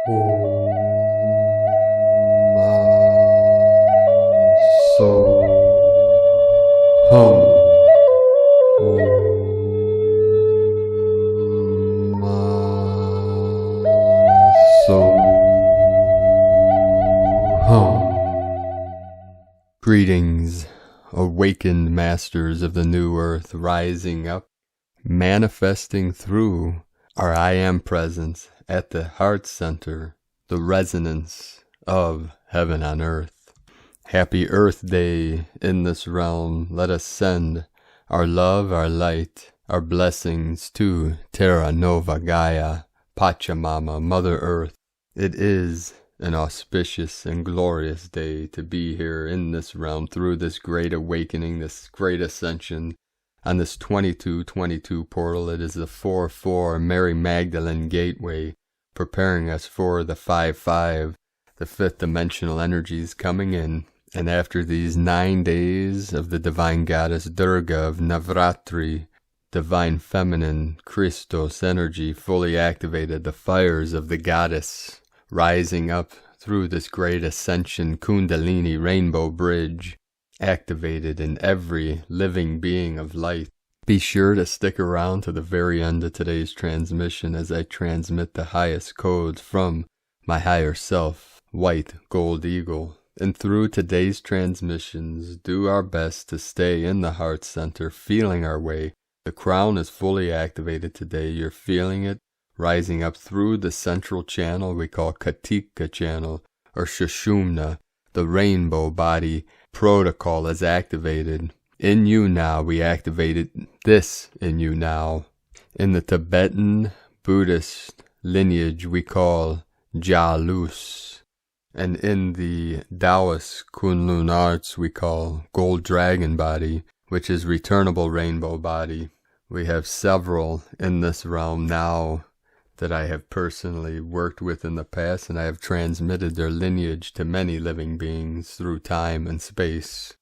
So hum. So hum. Greetings, awakened masters of the new earth, rising up, manifesting through our I Am presence at the heart center, the resonance of heaven on earth. Happy Earth Day in this realm. Let us send our love, our light, our blessings to Terra Nova Gaia, Pachamama, Mother Earth. It is an auspicious and glorious day to be here in this realm through this great awakening, this great ascension. On this 2222 portal, it is the 4-4 Mary Magdalene gateway, preparing us for the 5-5, the fifth dimensional energies coming in. And after these 9 days of the divine goddess Durga of Navratri, divine feminine Christos energy fully activated, the fires of the goddess rising up through this great ascension Kundalini rainbow bridge, activated in every living being of light. Be sure to stick around to the very end of today's transmission as I transmit the highest codes from my higher self, White Gold Eagle. And through today's transmissions, do our best to stay in the heart center, feeling our way. The crown is fully activated today. You're feeling it rising up through the central channel we call Katika channel or Sushumna. The rainbow body protocol is activated. In you now, we activated this in you now. In the Tibetan Buddhist lineage we call Jalus. And in the Taoist Kunlun arts we call Gold Dragon body, which is returnable rainbow body. We have several in this realm now that I have personally worked with in the past, and I have transmitted their lineage to many living beings through time and space.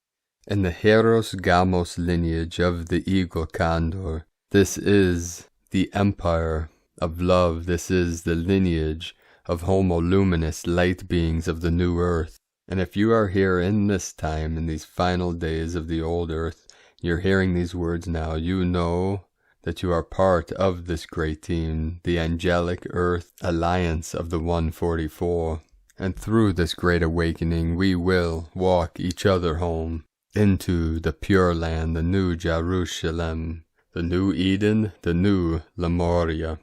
In the Hieros Gamos lineage of the eagle Condor, this is the empire of love. This is the lineage of homo luminous light beings of the new earth. And if you are here in this time, in these final days of the old earth, you're hearing these words now, you know that you are part of this great team, the angelic earth alliance of the 144. And through this great awakening, we will walk each other home into the pure land, the new Jerusalem, the new Eden, the new Lemuria.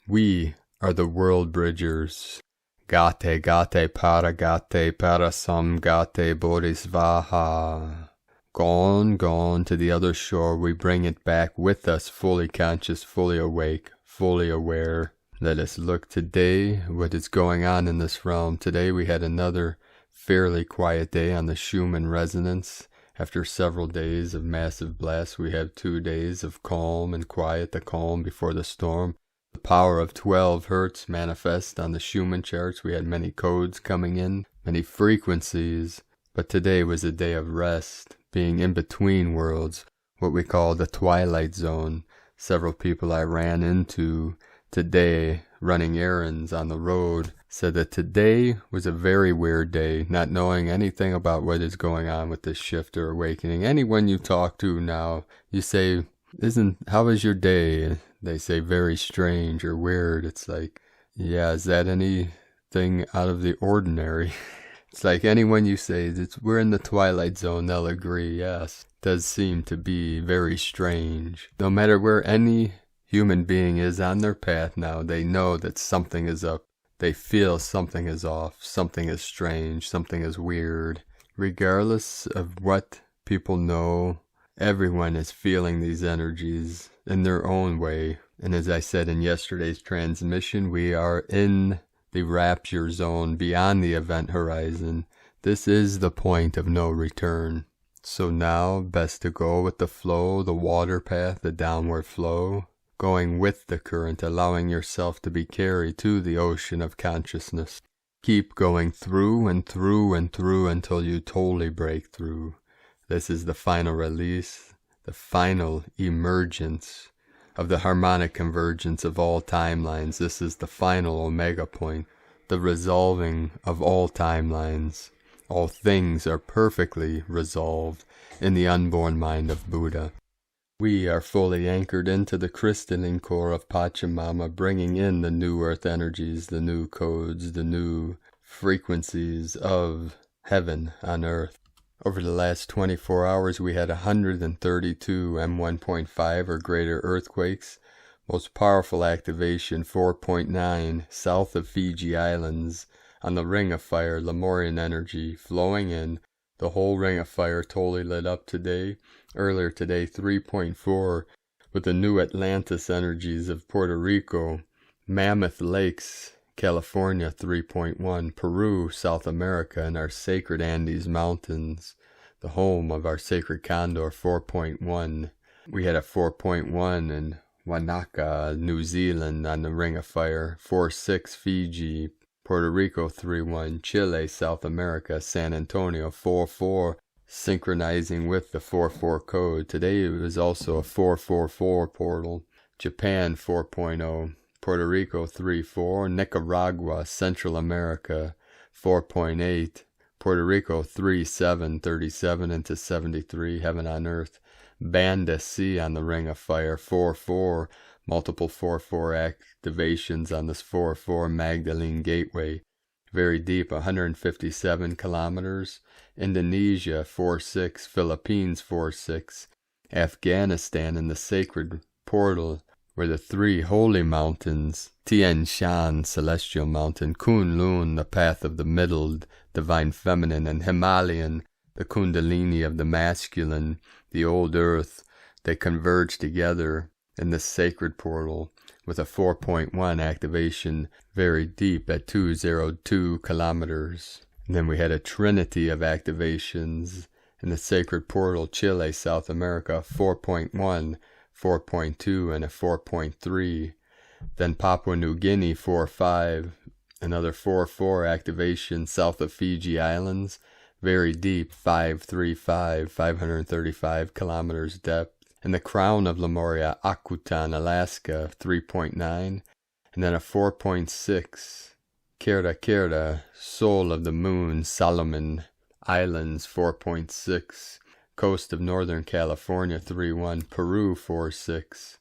We are the world bridgers. Gate, gate, parasam, gate, bodhisvaha. Gone, gone to the other shore, we bring it back with us, fully conscious, fully awake, fully aware. Let us look today what is going on in this realm. Today we had another fairly quiet day on the Schumann resonance. After several days of massive blasts, we have 2 days of calm and quiet, the calm before the storm. The power of 12 hertz manifest on the Schumann charts. We had many codes coming in, many frequencies, but today was a day of rest, being in between worlds, what we call the twilight zone. Several people I ran into today running errands on the road said that today was a very weird day, not knowing anything about what is going on with this shift or awakening. Anyone you talk to now, you say, how was your day? They say very strange or weird. It's like, yeah, is that anything out of the ordinary? It's like anyone you say, we're in the twilight zone, they'll agree, yes. It does seem to be very strange. No matter where any human being is on their path now, they know that something is up. They feel something is off, something is strange, something is weird. Regardless of what people know, everyone is feeling these energies in their own way. And as I said in yesterday's transmission, we are in the rapture zone beyond the event horizon. This is the point of no return. So now, best to go with the flow, the water path, the downward flow, going with the current, allowing yourself to be carried to the ocean of consciousness. Keep going through and through and through until you totally break through. This is the final release, the final emergence of the harmonic convergence of all timelines. This is the final omega point. the resolving of all timelines. All things are perfectly resolved in the unborn mind of Buddha. We are fully anchored into the crystalline core of Pachamama, bringing in the new earth energies, the new codes, the new frequencies of heaven on earth. Over the last 24 hours, we had 132 M1.5 or greater earthquakes. Most powerful activation, 4.9, south of Fiji Islands, on the Ring of Fire, Lemurian energy flowing in. The whole Ring of Fire totally lit up today. Earlier today, 3.4, with the new Atlantis energies of Puerto Rico. Mammoth Lakes, California, 3.1. Peru, South America, and our sacred Andes Mountains, the home of our sacred Condor, 4.1. We had a 4.1 in Wanaka, New Zealand, on the Ring of Fire. 4.6, Fiji, Puerto Rico, 3.1. Chile, South America, San Antonio, 4.4. Synchronizing with the 4.4 code. Today it was also a 4.4.4 portal. Japan, 4.0. Puerto Rico, 3.4. Nicaragua, Central America, 4.8. Puerto Rico, 3.7. 37 into 73. Heaven on earth. Banda Sea on the Ring of Fire, 4.4. Multiple 4.4 activations on this 4.4 Magdalene gateway. Very deep, 157 kilometers. Indonesia, 4.6. Philippines, 4.6. Afghanistan in the sacred portal, where the three holy mountains, Tian Shan, celestial mountain, Kunlun, the path of the middle, divine feminine, and Himalayan, the kundalini of the masculine, the old earth, they converge together in the sacred portal with a 4.1 activation very deep at 202 kilometers. And then we had a trinity of activations in the sacred portal, Chile, South America, 4.1, 4.2, and a 4.3. Then Papua New Guinea, 4.5, another 4.4 activation south of Fiji Islands, very deep, 535, 535 kilometers depth. And the crown of Lemuria, Akutan, Alaska, 3.9. And then a 4.6, Kerda, soul of the moon, Solomon Islands, 4.6. Coast of Northern California, 3.1. Peru, 4.6.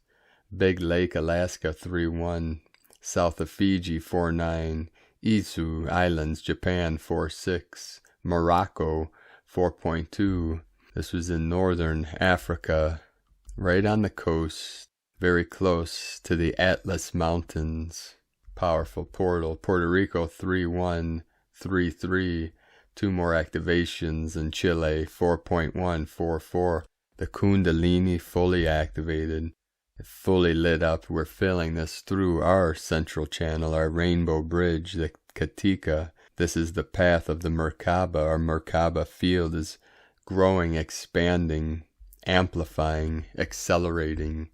Big Lake, Alaska, 3.1. South of Fiji, 4.9. Izu Islands, Japan, 4.6. Morocco, 4.2. This was in northern Africa, right on the coast, very close to the Atlas Mountains. Powerful portal. Puerto Rico, 3.1, 3.3. Two more activations in Chile, 4.1, 4.4. The Kundalini fully activated, fully lit up. We're feeling this through our central channel, our rainbow bridge, the Katika. This is the path of the Merkaba. Our Merkaba field is growing, expanding, amplifying, accelerating.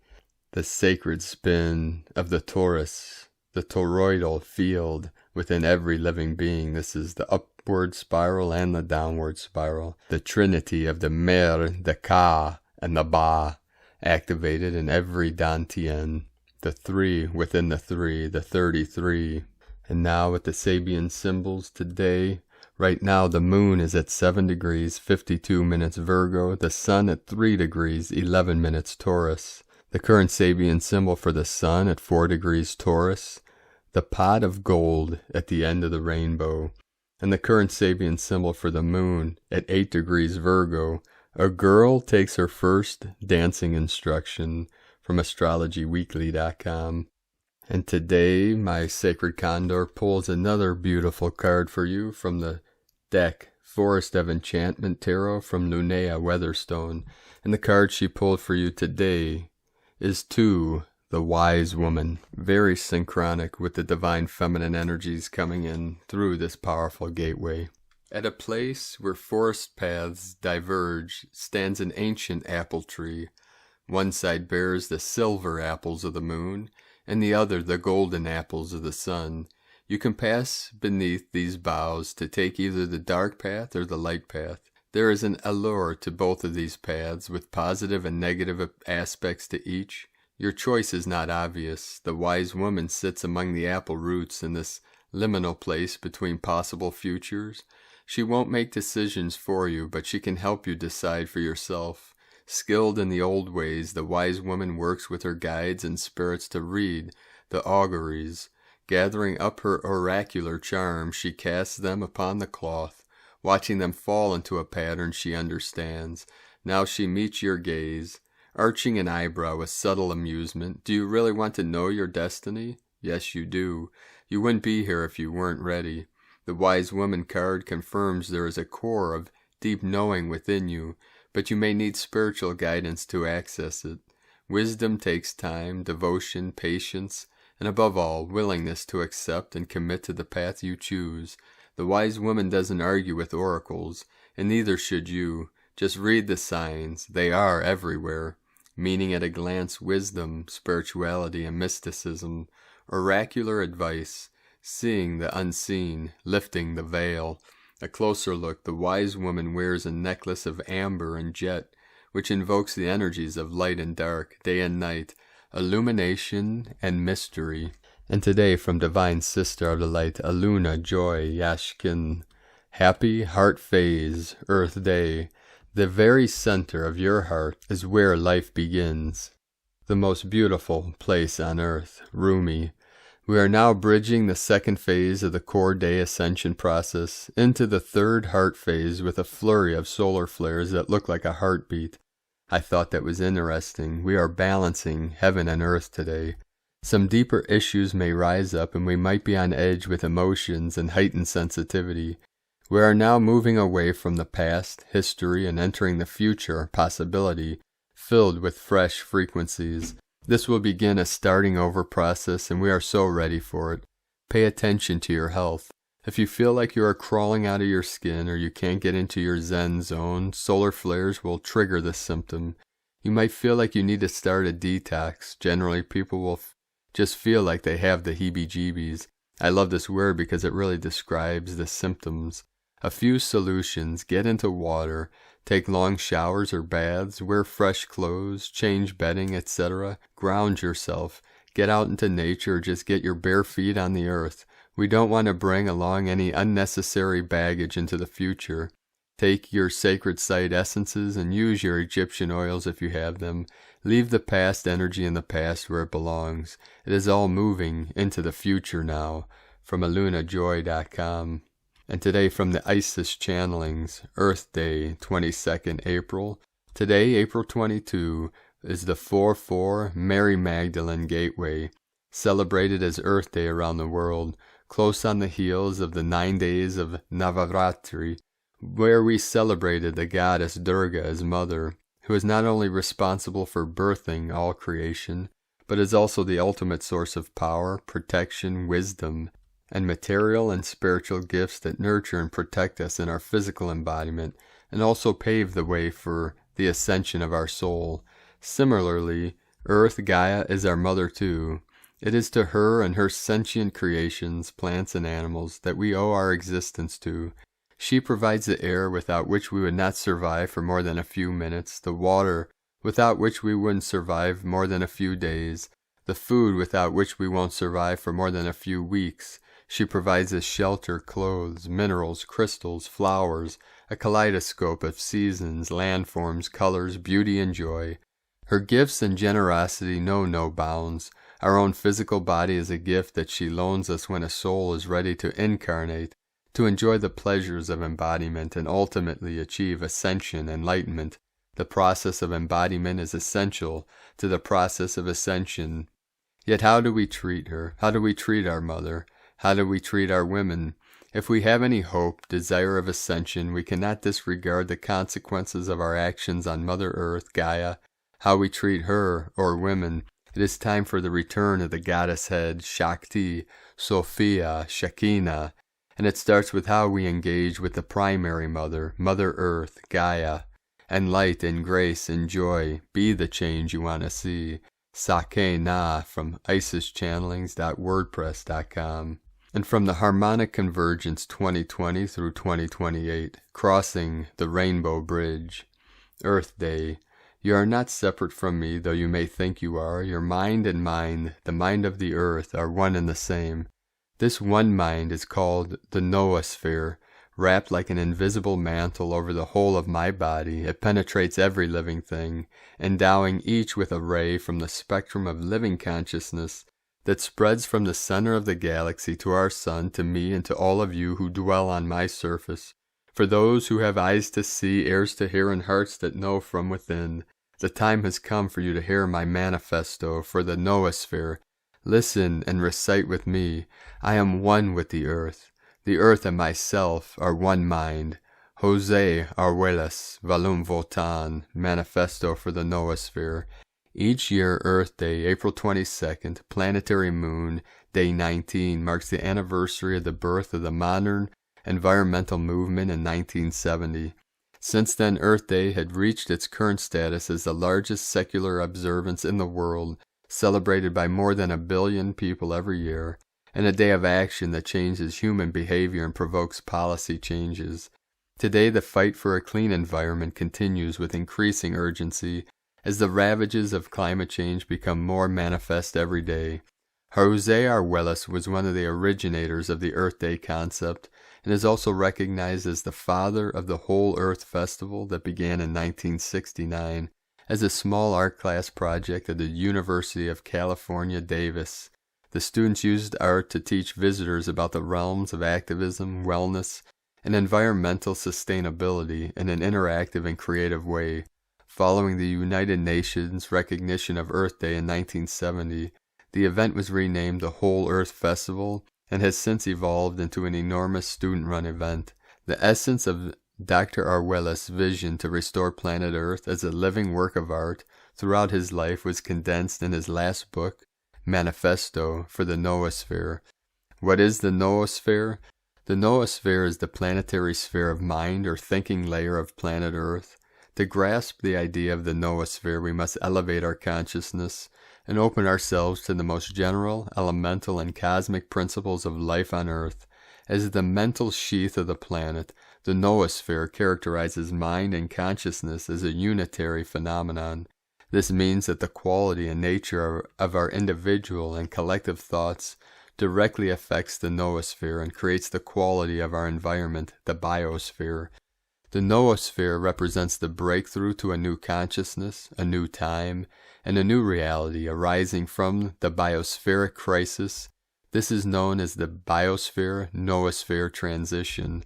The sacred spin of the torus, the toroidal field within every living being. This is the upward spiral and the downward spiral. The trinity of the Mer, the Ka, and the Ba, activated in every Dantian. The three within the three, the 33. And now with the Sabian symbols today, right now the moon is at 7 degrees, 52 minutes Virgo, the sun at 3 degrees, 11 minutes Taurus. The current Sabian symbol for the sun at 4 degrees Taurus, the pot of gold at the end of the rainbow. And the current Sabian symbol for the moon at 8 degrees Virgo. A girl takes her first dancing instruction from astrologyweekly.com. And today, my sacred Condor pulls another beautiful card for you from the deck, Forest of Enchantment Tarot from Lunea Weatherstone. And the card she pulled for you today is 2, the Wise Woman. Very synchronic with the divine feminine energies coming in through this powerful gateway. At a place where forest paths diverge stands an ancient apple tree. One side bears the silver apples of the moon, and the other the golden apples of the sun. You can pass beneath these boughs to take either the dark path or the light path. There is an allure to both of these paths, with positive and negative aspects to each. Your choice is not obvious. The wise woman sits among the apple roots in this liminal place between possible futures. She won't make decisions for you, but she can help you decide for yourself. Skilled in the old ways, the wise woman works with her guides and spirits to read the auguries. Gathering up her oracular charms, she casts them upon the cloth, watching them fall into a pattern she understands. Now she meets your gaze, arching an eyebrow with subtle amusement. Do you really want to know your destiny? Yes, you do. You wouldn't be here if you weren't ready. The wise woman card confirms there is a core of deep knowing within you, but you may need spiritual guidance to access it. Wisdom takes time, devotion, patience, and above all, willingness to accept and commit to the path you choose. The wise woman doesn't argue with oracles, and neither should you. Just read the signs. They are everywhere. Meaning at a glance, wisdom, spirituality, and mysticism. Oracular advice, seeing the unseen, lifting the veil. A closer look, the wise woman wears a necklace of amber and jet, which invokes the energies of light and dark, day and night, illumination and mystery. And today from Divine Sister of the Light, Aluna Joy Yashkin, happy heart phase, Earth Day. The very center of your heart is where life begins. The most beautiful place on earth, Rumi. We are now bridging the second phase of the core day ascension process into the third heart phase with a flurry of solar flares that look like a heartbeat. I thought that was interesting. We are balancing heaven and earth today. Some deeper issues may rise up and we might be on edge with emotions and heightened sensitivity. We are now moving away from the past, history, and entering the future, possibility, filled with fresh frequencies. This will begin a starting over process and we are so ready for it. Pay attention to your health. If you feel like you are crawling out of your skin or you can't get into your Zen zone, solar flares will trigger this symptom. You might feel like you need to start a detox. Generally, people will just feel like they have the heebie-jeebies. I love this word because it really describes the symptoms. A few solutions: get into water, take long showers or baths, wear fresh clothes, change bedding, etc. Ground yourself, get out into nature, or just get your bare feet on the earth. We don't want to bring along any unnecessary baggage into the future. Take your sacred site essences and use your Egyptian oils if you have them. Leave the past energy in the past where it belongs. It is all moving into the future now. From alunajoy.com. And today from the Isis Channelings, Earth Day, 22nd April. Today, April 22, is the 4-4 Mary Magdalene Gateway, celebrated as Earth Day around the world, close on the heels of the 9 days of Navaratri, where we celebrated the goddess Durga as mother, who is not only responsible for birthing all creation, but is also the ultimate source of power, protection, wisdom, and material and spiritual gifts that nurture and protect us in our physical embodiment, and also pave the way for the ascension of our soul. Similarly, Earth Gaia is our mother too. It is to her and her sentient creations, plants and animals, that we owe our existence to. She provides the air without which we would not survive for more than a few minutes, the water without which we wouldn't survive more than a few days, the food without which we won't survive for more than a few weeks. She provides us shelter, clothes, minerals, crystals, flowers, a kaleidoscope of seasons, landforms, colors, beauty, and joy. Her gifts and generosity know no bounds. Our own physical body is a gift that she loans us when a soul is ready to incarnate, to enjoy the pleasures of embodiment and ultimately achieve ascension, enlightenment. The process of embodiment is essential to the process of ascension. Yet how do we treat her? How do we treat our mother? How do we treat our women? If we have any hope, desire of ascension, we cannot disregard the consequences of our actions on Mother Earth, Gaia, how we treat her, or women. It is time for the return of the goddess head, Shakti, Sophia, Shekinah, and it starts with how we engage with the primary mother, Mother Earth, Gaia, and light and grace and joy. Be the change you want to see. Sake Na from isischannelings.wordpress.com. And from the Harmonic Convergence 2020 through 2028, Crossing the Rainbow Bridge. Earth Day. You are not separate from me, though you may think you are. Your mind and mine, the mind of the earth, are one and the same. This one mind is called the noosphere. Wrapped like an invisible mantle over the whole of my body, it penetrates every living thing, endowing each with a ray from the spectrum of living consciousness that spreads from the center of the galaxy to our sun, to me, and to all of you who dwell on my surface. For those who have eyes to see, ears to hear, and hearts that know from within, the time has come for you to hear my manifesto for the noosphere. Listen and recite with me. I am one with the earth. The earth and myself are one mind. Jose Arguelles, Volume Votan, Manifesto for the Noosphere. Each year, Earth Day, April 22nd, planetary moon, day 19, marks the anniversary of the birth of the modern environmental movement in 1970. Since then, Earth Day had reached its current status as the largest secular observance in the world, celebrated by more than 1 billion people every year, and a day of action that changes human behavior and provokes policy changes. Today, the fight for a clean environment continues with increasing urgency as the ravages of climate change become more manifest every day. Jose Arguelles was one of the originators of the Earth Day concept and is also recognized as the father of the Whole Earth Festival that began in 1969 as a small art class project at the University of California, Davis. The students used art to teach visitors about the realms of activism, wellness, and environmental sustainability in an interactive and creative way. Following the United Nations recognition of Earth Day in 1970, the event was renamed the Whole Earth Festival and has since evolved into an enormous student-run event. The essence of Dr. Arguelles' vision to restore planet Earth as a living work of art throughout his life was condensed in his last book, Manifesto for the Noosphere. What is the noosphere? The noosphere is the planetary sphere of mind or thinking layer of planet Earth. To grasp the idea of the noosphere, we must elevate our consciousness and open ourselves to the most general, elemental, and cosmic principles of life on Earth. As the mental sheath of the planet, the noosphere characterizes mind and consciousness as a unitary phenomenon. This means that the quality and nature of our individual and collective thoughts directly affects the noosphere and creates the quality of our environment, the biosphere. The noosphere represents the breakthrough to a new consciousness, a new time, and a new reality arising from the biospheric crisis. This is known as the biosphere-noosphere transition.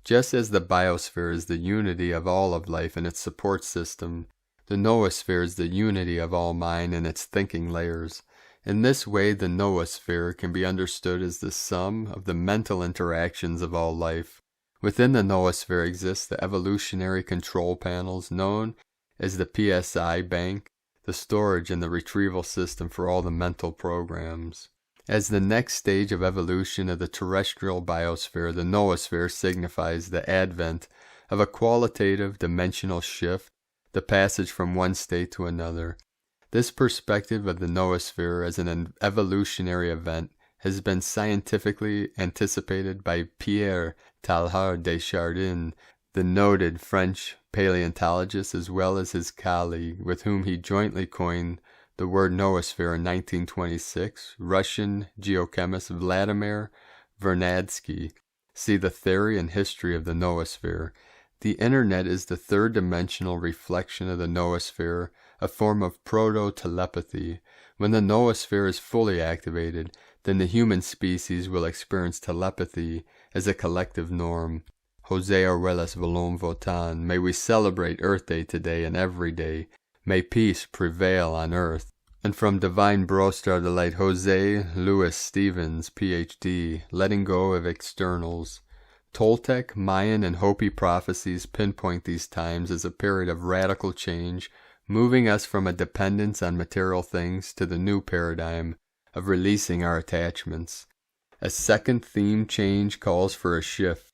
Just as the biosphere is the unity of all of life and its support system, the noosphere is the unity of all mind and its thinking layers. In this way, the noosphere can be understood as the sum of the mental interactions of all life. Within the noosphere exists the evolutionary control panels known as the PSI bank, the storage and the retrieval system for all the mental programs. As the next stage of evolution of the terrestrial biosphere, the noosphere signifies the advent of a qualitative dimensional shift, the passage from one state to another. This perspective of the noosphere as an evolutionary event has been scientifically anticipated by Pierre Teilhard de Chardin, the noted French paleontologist, as well as his colleague, with whom he jointly coined the word noosphere in 1926, Russian geochemist Vladimir Vernadsky. See the theory and history of the noosphere. The internet is the third-dimensional reflection of the noosphere, a form of proto-telepathy. When the noosphere is fully activated, then the human species will experience telepathy as a collective norm. Jose Arguelles Volume Votan. May we celebrate Earth Day today and every day. May peace prevail on Earth. And from Divine Brostar the Light, Jose Louis Stevens, Ph.D., Letting Go of Externals. Toltec, Mayan, and Hopi prophecies pinpoint these times as a period of radical change, moving us from a dependence on material things to the new paradigm of releasing our attachments. A second theme change calls for a shift,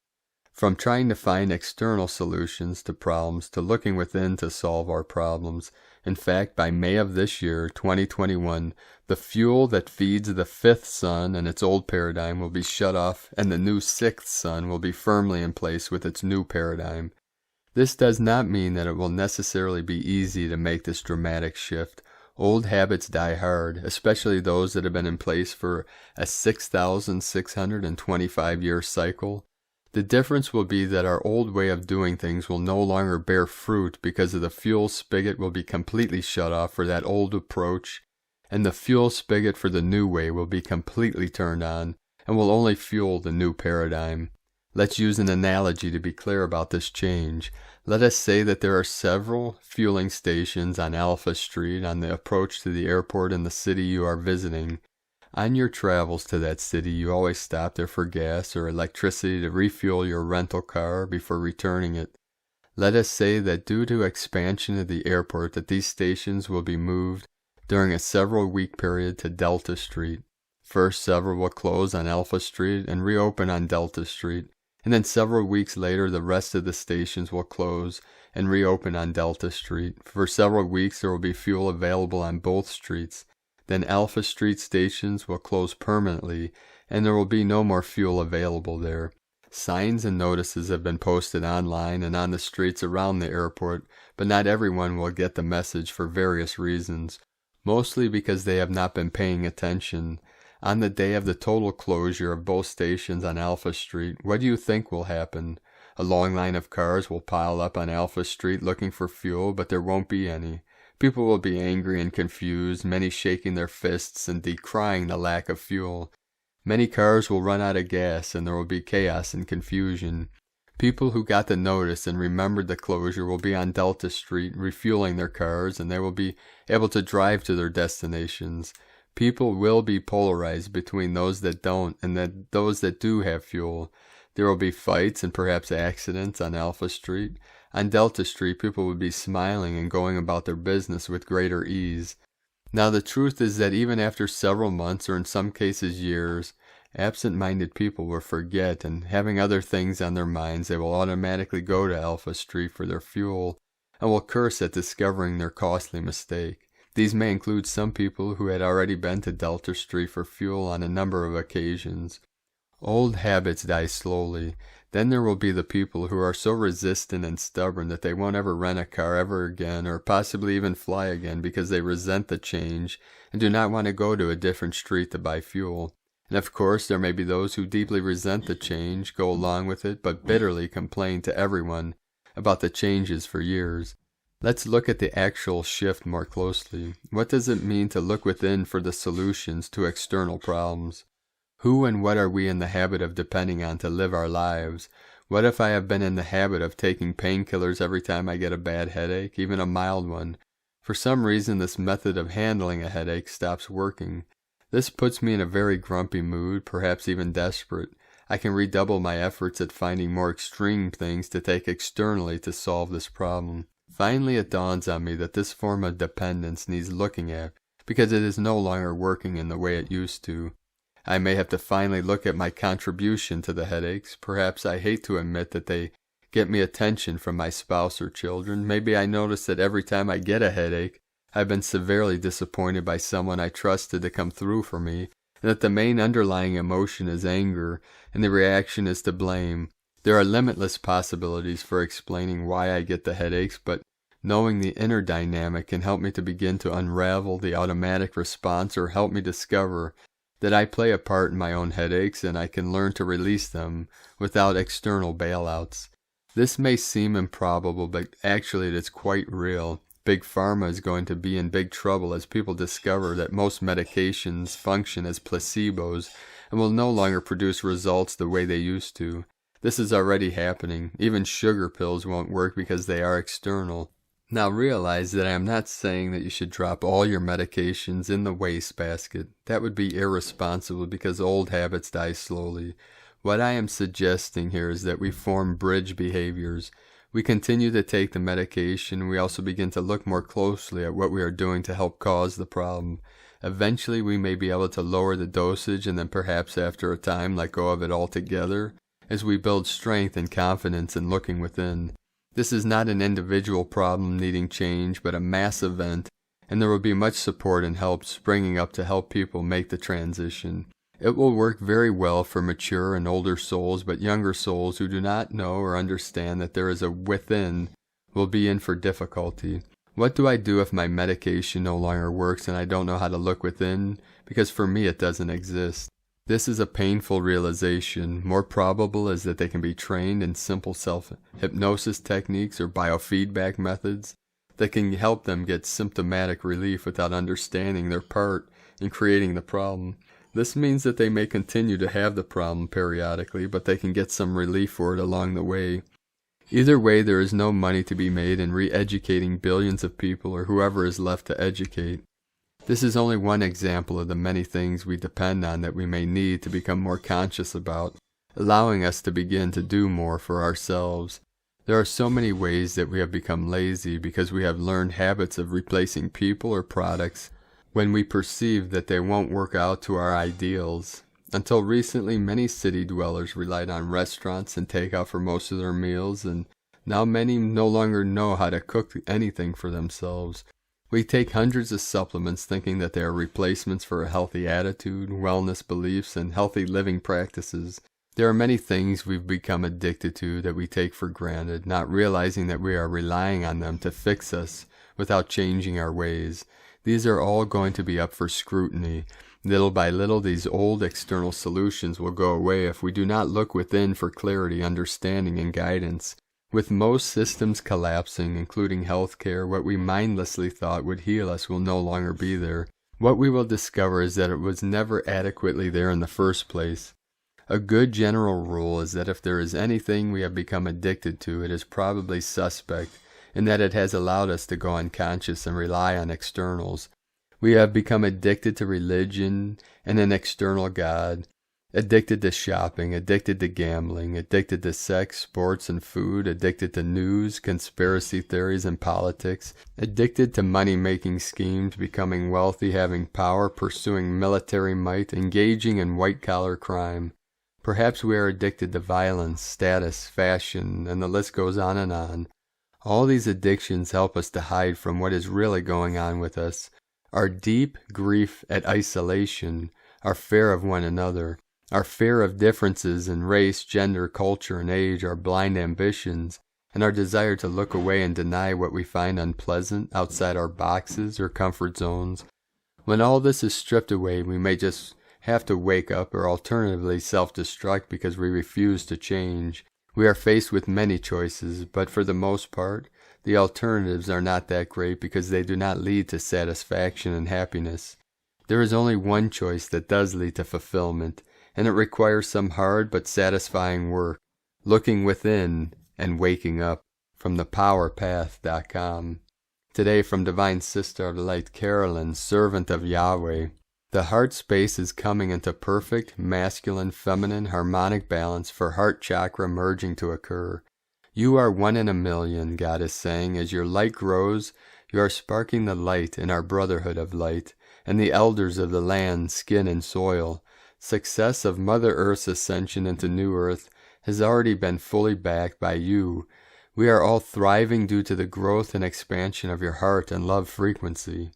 from trying to find external solutions to problems to looking within to solve our problems. In fact, by May of this year, 2021, the fuel that feeds the fifth sun and its old paradigm will be shut off, and the new sixth sun will be firmly in place with its new paradigm. This does not mean that it will necessarily be easy to make this dramatic shift. Old habits die hard, especially those that have been in place for a 6,625-year cycle. The difference will be that our old way of doing things will no longer bear fruit because of the fuel spigot will be completely shut off for that old approach, and the fuel spigot for the new way will be completely turned on and will only fuel the new paradigm. Let's use an analogy to be clear about this change. Let us say that there are several fueling stations on Alpha Street on the approach to the airport in the city you are visiting. On your travels to that city, you always stop there for gas or electricity to refuel your rental car before returning it. Let us say that due to expansion of the airport that these stations will be moved during a several-week period to Delta Street. First, several will close on Alpha Street and reopen on Delta Street, and then several weeks later the rest of the stations will close and reopen on Delta Street. For several weeks there will be fuel available on both streets. Then Alpha Street stations will close permanently, and there will be no more fuel available there. Signs and notices have been posted online and on the streets around the airport, but not everyone will get the message for various reasons, mostly because they have not been paying attention. On the day of the total closure of both stations on Alpha Street, what do you think will happen? A long line of cars will pile up on Alpha Street looking for fuel, but there won't be any. People will be angry and confused, many shaking their fists and decrying the lack of fuel. Many cars will run out of gas, and there will be chaos and confusion. People who got the notice and remembered the closure will be on Delta Street refueling their cars, and they will be able to drive to their destinations. People will be polarized between those that don't and those that do have fuel. There will be fights and perhaps accidents on Alpha Street. On Delta Street, people would be smiling and going about their business with greater ease. Now the truth is that even after several months, or in some cases years, absent-minded people will forget, and having other things on their minds, they will automatically go to Alpha Street for their fuel, and will curse at discovering their costly mistake. These may include some people who had already been to Delta Street for fuel on a number of occasions. Old habits die slowly. Then there will be the people who are so resistant and stubborn that they won't ever rent a car ever again, or possibly even fly again, because they resent the change and do not want to go to a different street to buy fuel. And of course there may be those who deeply resent the change, go along with it, but bitterly complain to everyone about the changes for years. Let's look at the actual shift more closely. What does it mean to look within for the solutions to external problems? Who and what are we in the habit of depending on to live our lives? What if I have been in the habit of taking painkillers every time I get a bad headache, even a mild one? For some reason this method of handling a headache stops working. This puts me in a very grumpy mood, perhaps even desperate. I can redouble my efforts at finding more extreme things to take externally to solve this problem. Finally it dawns on me that this form of dependence needs looking at, because it is no longer working in the way it used to. I may have to finally look at my contribution to the headaches. Perhaps I hate to admit that they get me attention from my spouse or children. Maybe I notice that every time I get a headache, I've been severely disappointed by someone I trusted to come through for me, and that the main underlying emotion is anger, and the reaction is to blame. There are limitless possibilities for explaining why I get the headaches, but knowing the inner dynamic can help me to begin to unravel the automatic response, or help me discover that I play a part in my own headaches and I can learn to release them without external bailouts. This may seem improbable, but actually it is quite real. Big Pharma is going to be in big trouble as people discover that most medications function as placebos and will no longer produce results the way they used to. This is already happening. Even sugar pills won't work because they are external. Now realize that I am not saying that you should drop all your medications in the wastebasket. That would be irresponsible because old habits die slowly. What I am suggesting here is that we form bridge behaviors. We continue to take the medication. We also begin to look more closely at what we are doing to help cause the problem. Eventually we may be able to lower the dosage and then perhaps after a time let go of it altogether as we build strength and confidence in looking within. This is not an individual problem needing change, but a mass event, and there will be much support and help springing up to help people make the transition. It will work very well for mature and older souls, but younger souls who do not know or understand that there is a within will be in for difficulty. What do I do if my medication no longer works and I don't know how to look within? Because for me it doesn't exist. This is a painful realization. More probable is that they can be trained in simple self-hypnosis techniques or biofeedback methods that can help them get symptomatic relief without understanding their part in creating the problem. This means that they may continue to have the problem periodically, but they can get some relief for it along the way. Either way, there is no money to be made in re-educating billions of people or whoever is left to educate. This is only one example of the many things we depend on that we may need to become more conscious about, allowing us to begin to do more for ourselves. There are so many ways that we have become lazy because we have learned habits of replacing people or products when we perceive that they won't work out to our ideals. Until recently, many city dwellers relied on restaurants and takeout for most of their meals, and now many no longer know how to cook anything for themselves. We take hundreds of supplements thinking that they are replacements for a healthy attitude, wellness beliefs, and healthy living practices. There are many things we've become addicted to that we take for granted, not realizing that we are relying on them to fix us without changing our ways. These are all going to be up for scrutiny. Little by little, these old external solutions will go away if we do not look within for clarity, understanding, and guidance. With most systems collapsing, including healthcare, what we mindlessly thought would heal us will no longer be there. What we will discover is that it was never adequately there in the first place. A good general rule is that if there is anything we have become addicted to, it is probably suspect, in that it has allowed us to go unconscious and rely on externals. We have become addicted to religion and an external God, addicted to shopping, addicted to gambling, addicted to sex, sports, and food, addicted to news, conspiracy theories, and politics, addicted to money-making schemes, becoming wealthy, having power, pursuing military might, engaging in white-collar crime. Perhaps we are addicted to violence, status, fashion, and the list goes on and on. All these addictions help us to hide from what is really going on with us. Our deep grief at isolation, our fear of one another, our fear of differences in race, gender, culture, and age, our blind ambitions, and our desire to look away and deny what we find unpleasant outside our boxes or comfort zones. When all this is stripped away, we may just have to wake up or alternatively self-destruct because we refuse to change. We are faced with many choices, but for the most part, the alternatives are not that great because they do not lead to satisfaction and happiness. There is only one choice that does lead to fulfillment, and it requires some hard but satisfying work, looking within and waking up. From thepowerpath.com. Today from Divine Sister of Light Carolyn, servant of Yahweh. The heart space is coming into perfect, masculine, feminine, harmonic balance for heart chakra merging to occur. You are 1 in a million, God is saying. As your light grows, you are sparking the light in our brotherhood of light, and the elders of the land, skin, and soil. Success of Mother Earth's ascension into New Earth has already been fully backed by you. We are all thriving due to the growth and expansion of your heart and love frequency.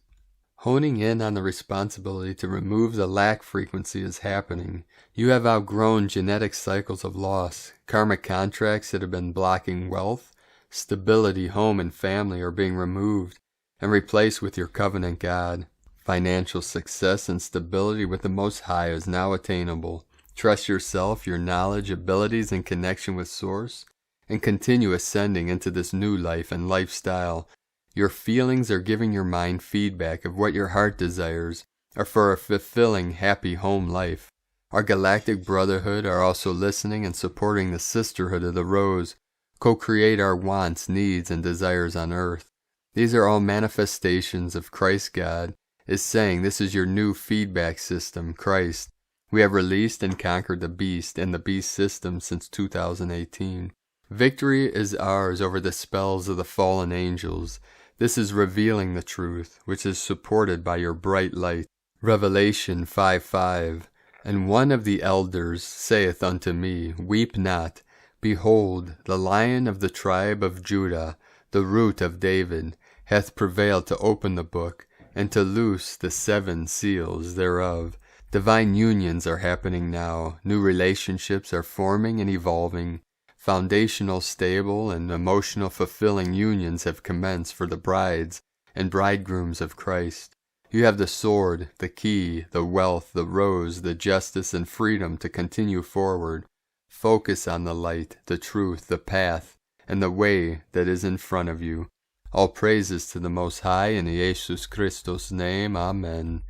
Honing in on the responsibility to remove the lack frequency is happening. You have outgrown genetic cycles of loss. Karmic contracts that have been blocking wealth, stability, home, and family are being removed and replaced with your covenant God. Financial success and stability with the Most High is now attainable. Trust yourself, your knowledge, abilities, and connection with Source, and continue ascending into this new life and lifestyle. Your feelings are giving your mind feedback of what your heart desires are for a fulfilling, happy home life. Our Galactic Brotherhood are also listening and supporting the Sisterhood of the Rose, co-create our wants, needs, and desires on Earth. These are all manifestations of Christ God, is saying this is your new feedback system, Christ. We have released and conquered the beast and the beast system since 2018. Victory is ours over the spells of the fallen angels. This is revealing the truth, which is supported by your bright light. Revelation 5:5. And one of the elders saith unto me, Weep not. Behold, the Lion of the tribe of Judah, the root of David, hath prevailed to open the book, and to loose the 7 seals thereof. Divine unions are happening now. New relationships are forming and evolving. Foundational, stable, and emotional fulfilling unions have commenced for the brides and bridegrooms of Christ. You have the sword, the key, the wealth, the rose, the justice, and freedom to continue forward. Focus on the light, the truth, the path, and the way that is in front of you. All praises to the Most High in Jesus Christos' name. Amen.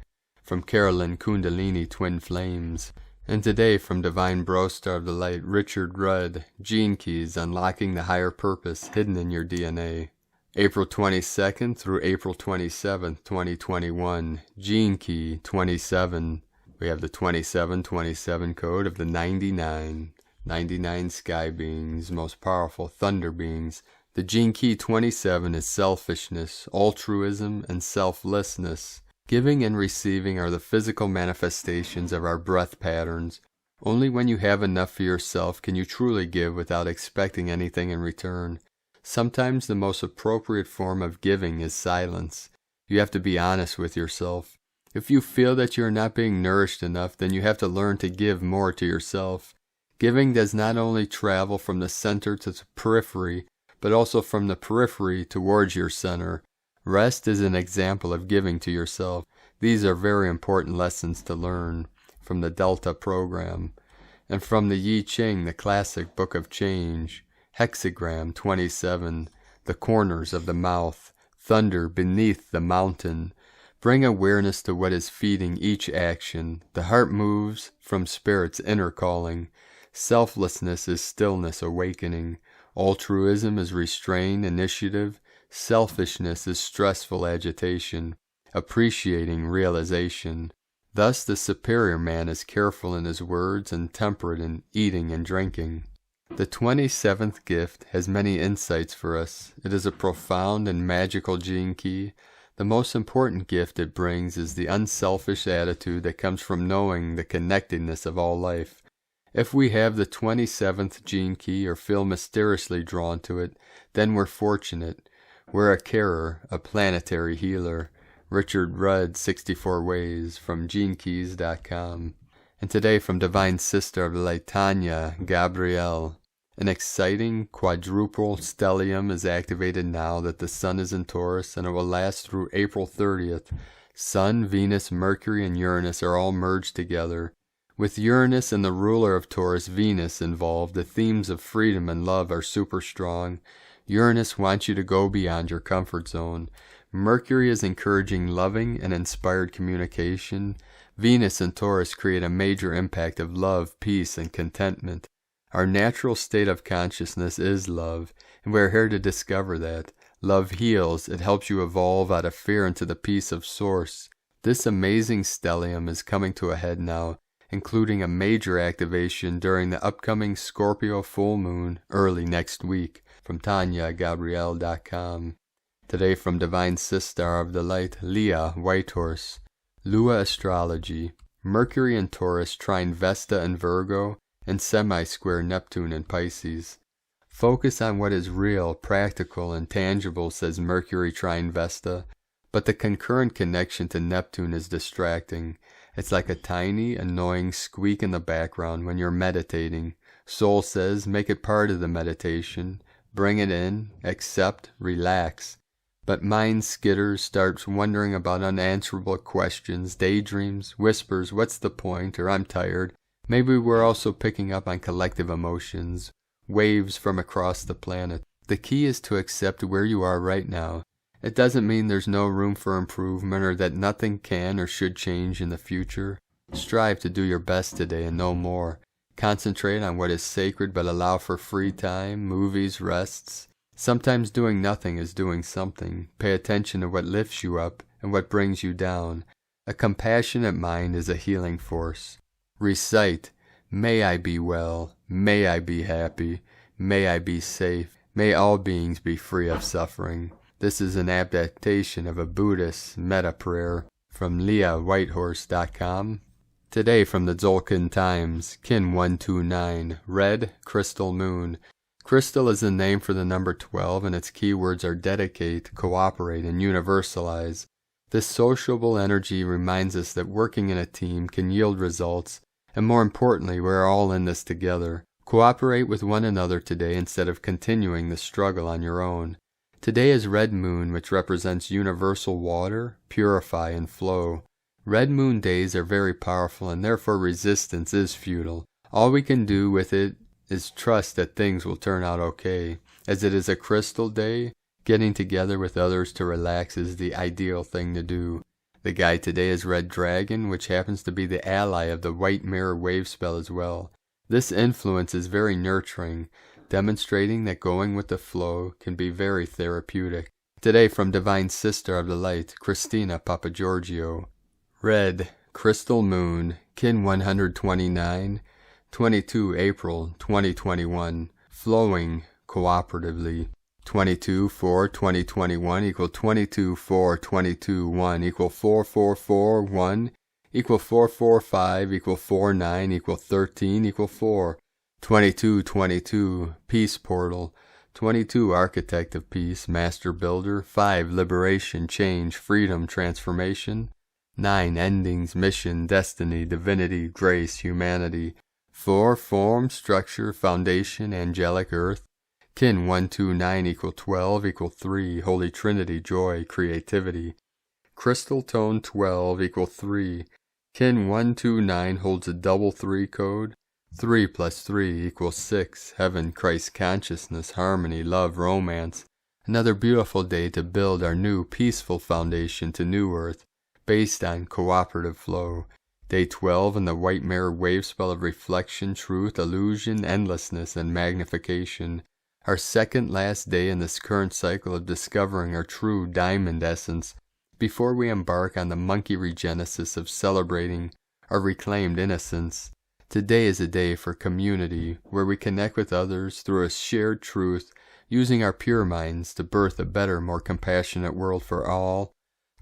From Caroline Kundalini Twin Flames. And today from Divine Brostar of the Light, Richard Rudd, Gene Keys, Unlocking the Higher Purpose Hidden in Your DNA. April 22nd through April 27th, 2021. Gene Key 27. We have the 2727 code of the 99. 99 sky beings, most powerful thunder beings. The Gene Key 27 is selfishness, altruism, and selflessness. Giving and receiving are the physical manifestations of our breath patterns. Only when you have enough for yourself can you truly give without expecting anything in return. Sometimes the most appropriate form of giving is silence. You have to be honest with yourself. If you feel that you are not being nourished enough, then you have to learn to give more to yourself. Giving does not only travel from the center to the periphery, but also from the periphery towards your center. Rest is an example of giving to yourself. These are very important lessons to learn from the Delta program. And from the Yi Ching, the classic Book of Change. Hexagram 27, the corners of the mouth, thunder beneath the mountain. Bring awareness to what is feeding each action. The heart moves from Spirit's inner calling. Selflessness is stillness awakening. Altruism is restrained initiative. Selfishness is stressful agitation. Appreciating realization. Thus the superior man is careful in his words and temperate in eating and drinking. The 27th gift has many insights for us. It is a profound and magical gene key. The most important gift it brings is the unselfish attitude that comes from knowing the connectedness of all life. If we have the 27th gene key or feel mysteriously drawn to it, then we're fortunate. We're a carer, a planetary healer. Richard Rudd, 64 Ways, from GeneKeys.com. And today from Divine Sister of the Light, Tanya Gabrielle. An exciting quadruple stellium is activated now that the Sun is in Taurus, and it will last through April 30th. Sun, Venus, Mercury, and Uranus are all merged together. With Uranus and the ruler of Taurus, Venus, involved, the themes of freedom and love are super strong. Uranus wants you to go beyond your comfort zone. Mercury is encouraging loving and inspired communication. Venus and Taurus create a major impact of love, peace, and contentment. Our natural state of consciousness is love, and we are here to discover that. Love heals. It helps you evolve out of fear into the peace of Source. This amazing stellium is coming to a head now, including a major activation during the upcoming Scorpio full moon early next week, from TanyaGabrielle.com. Today from Divine Sister of the Light, Leah Whitehorse. Lua Astrology. Mercury in Taurus trine Vesta and Virgo, and semi-square Neptune in Pisces. Focus on what is real, practical, and tangible, says Mercury trine Vesta, but the concurrent connection to Neptune is distracting. It's like a tiny, annoying squeak in the background when you're meditating. Soul says, make it part of the meditation. Bring it in, accept, relax. But mind skitters, starts wondering about unanswerable questions, daydreams, whispers, what's the point, or I'm tired. Maybe we're also picking up on collective emotions, waves from across the planet. The key is to accept where you are right now. It doesn't mean there's no room for improvement or that nothing can or should change in the future. Strive to do your best today and no more. Concentrate on what is sacred, but allow for free time, movies, rests. Sometimes doing nothing is doing something. Pay attention to what lifts you up and what brings you down. A compassionate mind is a healing force. Recite, may I be well, may I be happy, may I be safe, may all beings be free of suffering. This is an adaptation of a Buddhist metta prayer from LeahWhitehorse.com. Today from the Dzolkin Times, Kin 129, Red Crystal Moon. Crystal is the name for the number 12, and its keywords are dedicate, cooperate, and universalize. This sociable energy reminds us that working in a team can yield results, and more importantly, we're all in this together. Cooperate with one another today instead of continuing the struggle on your own. Today is Red Moon, which represents universal water, purify and flow. Red Moon days are very powerful, and therefore resistance is futile. All we can do with it is trust that things will turn out okay. As it is a crystal day, getting together with others to relax is the ideal thing to do. The guide today is Red Dragon, which happens to be the ally of the White Mirror wave spell as well. This influence is very nurturing, demonstrating that going with the flow can be very therapeutic. Today from Divine Sister of the Light, Christina Papagiorgio. Red, Crystal Moon, Kin 129, 22 April 2021. Flowing cooperatively. 22-4-2021 equal 22-4-22-1 equal 4-4-4-1 equal 4-4-5 equal 4-9 equal 13 equal 4. 22-22, Peace Portal. 22, Architect of Peace, Master Builder. 5, Liberation, Change, Freedom, Transformation. 9, Endings, Mission, Destiny, Divinity, Grace, Humanity. 4, Form, Structure, Foundation, Angelic Earth. Kin 129 equal 12 equal 3, Holy Trinity, Joy, Creativity. Crystal Tone 12 equal 3. Kin 129 holds a double 3 code. 3 plus 3 equals 6. Heaven, Christ consciousness, harmony, love, romance. Another beautiful day to build our new peaceful foundation to New Earth, based on cooperative flow. Day 12 in the White Mirror wave spell of reflection, truth, illusion, endlessness, and magnification. Our second last day in this current cycle of discovering our true diamond essence, before we embark on the monkey regenesis of celebrating our reclaimed innocence. Today is a day for community, where we connect with others through a shared truth, using our pure minds to birth a better, more compassionate world for all.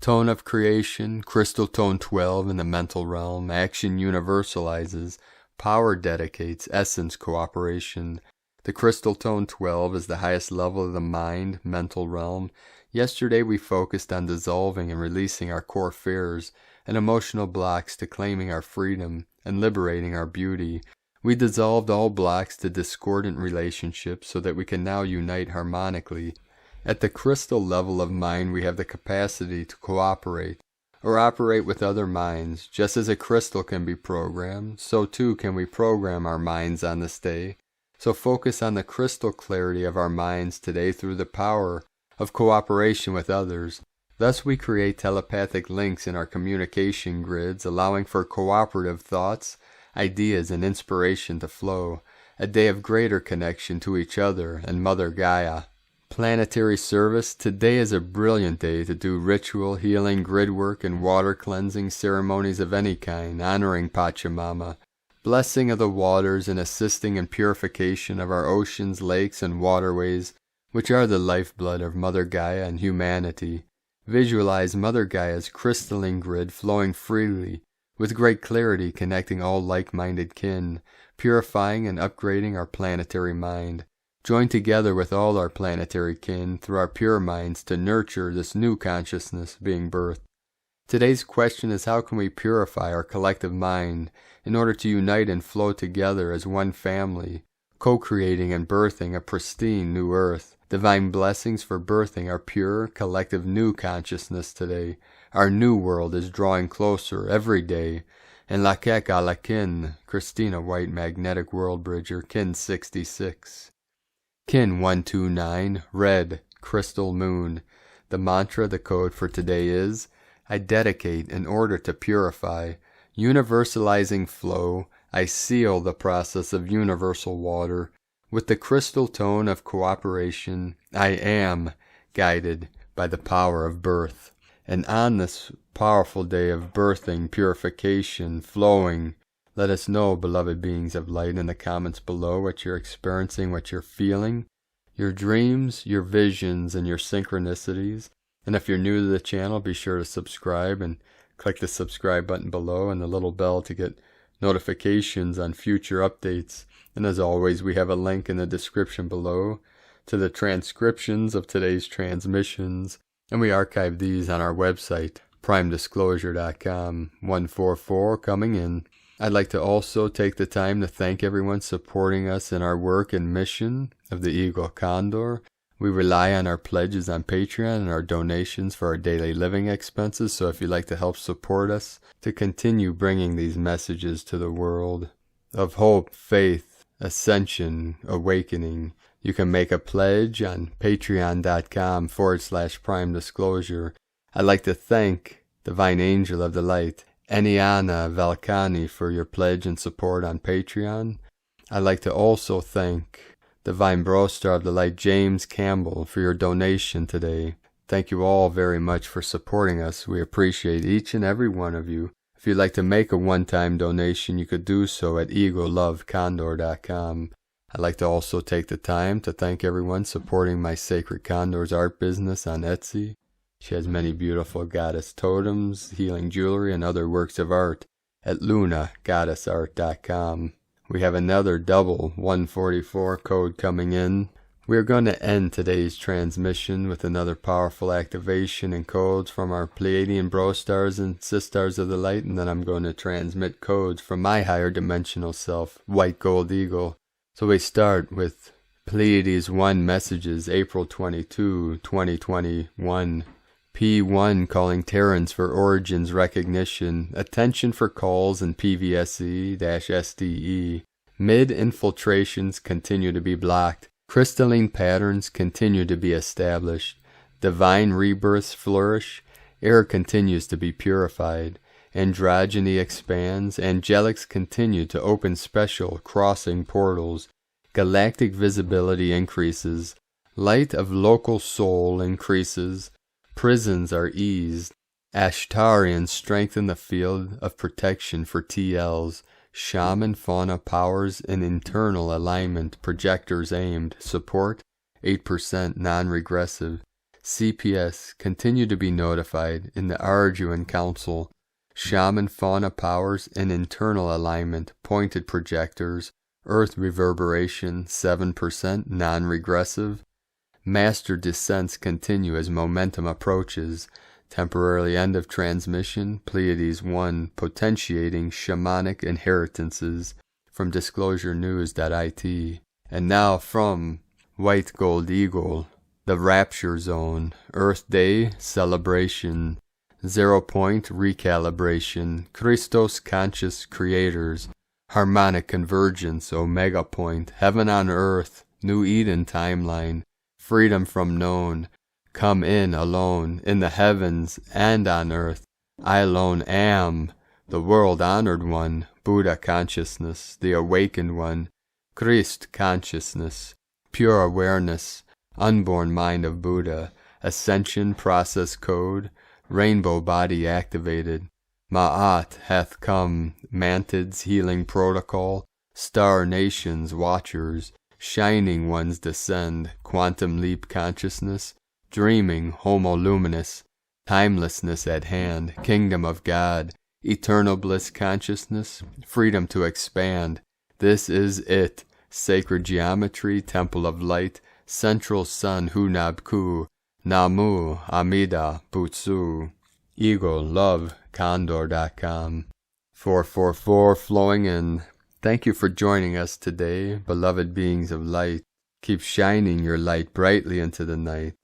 Tone of creation, crystal tone 12 in the mental realm, action universalizes, power dedicates, essence cooperation. The crystal tone 12 is the highest level of the mind, mental realm. Yesterday we focused on dissolving and releasing our core fears and emotional blocks to claiming our freedom and liberating our beauty. We dissolved all blocks to discordant relationships so that we can now unite harmonically. At the crystal level of mind, we have the capacity to cooperate or operate with other minds. Just as a crystal can be programmed, so too can we program our minds on this day. So focus on the crystal clarity of our minds today through the power of cooperation with others. Thus we create telepathic links in our communication grids, allowing for cooperative thoughts, ideas, and inspiration to flow. A day of greater connection to each other and Mother Gaia. Planetary service. Today is a brilliant day to do ritual, healing, grid work, and water cleansing ceremonies of any kind, honoring Pachamama. Blessing of the waters and assisting in purification of our oceans, lakes, and waterways, which are the lifeblood of Mother Gaia and humanity. Visualize Mother Gaia's crystalline grid flowing freely, with great clarity connecting all like-minded kin, purifying and upgrading our planetary mind. Join together with all our planetary kin through our pure minds to nurture this new consciousness being birthed. Today's question is, how can we purify our collective mind in order to unite and flow together as one family, co-creating and birthing a pristine new earth? Divine blessings for birthing our pure, collective new consciousness today. Our new world is drawing closer every day. And Lakek Alakin, Christina White, Magnetic World Bridger, Kin 66. Kin 129, Red, Crystal Moon. The mantra, the code for today is, I dedicate in order to purify. Universalizing flow, I seal the process of universal water. With the crystal tone of cooperation, I am guided by the power of birth. And on this powerful day of birthing, purification, flowing, let us know, beloved beings of light, in the comments below what you're experiencing, what you're feeling, your dreams, your visions, and your synchronicities. And if you're new to the channel, be sure to subscribe and click the subscribe button below and the little bell to get notifications on future updates. And as always, we have a link in the description below to the transcriptions of today's transmissions, and we archive these on our website, primedisclosure.com. 144 coming in. I'd like to also take the time to thank everyone supporting us in our work and mission of the Eagle Condor. We rely on our pledges on Patreon and our donations for our daily living expenses, so if you'd like to help support us to continue bringing these messages to the world of hope, faith, ascension, awakening, you can make a pledge on patreon.com/prime disclosure. I'd like to thank Divine Angel of the Light, Eniana Valkani, for your pledge and support on Patreon. I'd like to also thank Divine Brostar of the Light, James Campbell, for your donation today. Thank you all very much for supporting us. We appreciate each and every one of you. If you'd like to make a one-time donation, you could do so at egolovecondor.com. I'd like to also take the time to thank everyone supporting my Sacred Condors art business on Etsy. She has many beautiful goddess totems, healing jewelry, and other works of art at lunagoddessart.com. We have another double 144 code coming in. We are going to end today's transmission with another powerful activation and codes from our Pleiadian Brostars and Sisters of the Light, and then I'm going to transmit codes from my higher dimensional self, White Gold Eagle. So we start with Pleiades 1 messages, April 22, 2021. P1 calling Terrans for origins recognition, attention for calls in PVSE-SDE. Mid-infiltrations continue to be blocked. Crystalline patterns continue to be established. Divine rebirths flourish. Air continues to be purified. Androgyny expands. Angelics continue to open special crossing portals. Galactic visibility increases. Light of local soul increases. Prisons are eased. Ashtarians strengthen the field of protection for TLs. Shaman fauna powers in internal alignment. Projectors aimed. Support 8% non-regressive. CPS continue to be notified in the Arduan Council. Shaman fauna powers in internal alignment. Pointed projectors. Earth reverberation 7% non-regressive. Master descents continue as momentum approaches. Temporarily end of transmission, Pleiades 1 potentiating shamanic inheritances from disclosurenews.it. And now from White Gold Eagle, the Rapture Zone, Earth Day celebration, 0 point recalibration, Christos conscious creators, harmonic convergence, Omega point, heaven on earth, New Eden timeline, freedom from known, come in alone, in the heavens and on earth, I alone am, the world-honored one, Buddha consciousness, the awakened one, Christ consciousness, pure awareness, unborn mind of Buddha, Ascension process code, rainbow body activated, Ma'at hath come, Mantids healing protocol, star nations watchers, shining ones descend, quantum leap consciousness, dreaming homo luminous, timelessness at hand, kingdom of God, eternal bliss consciousness, freedom to expand. This is it, sacred geometry, temple of light, central sun Hunabku, Namu Amida Butsu. Eagle Love Condor.com. 444 flowing in. Thank you for joining us today, beloved beings of light. Keep shining your light brightly into the night.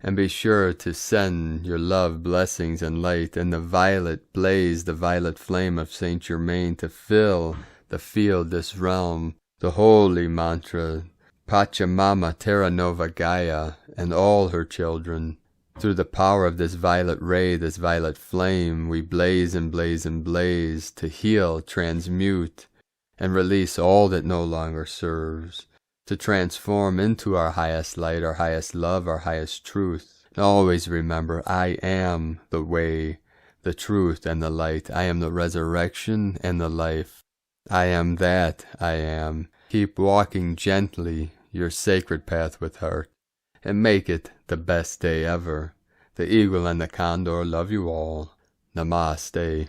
And be sure to send your love, blessings, and light, and the violet blaze, the violet flame of Saint Germain to fill the field, this realm, the holy mantra, Pachamama Terra Nova Gaia, and all her children. Through the power of this violet ray, this violet flame, we blaze and blaze and blaze to heal, transmute, and release all that no longer serves, to transform into our highest light, our highest love, our highest truth. And always remember, I am the way, the truth, and the light. I am the resurrection and the life. I am that I am. Keep walking gently your sacred path with heart, and make it the best day ever. The eagle and the condor love you all. Namaste.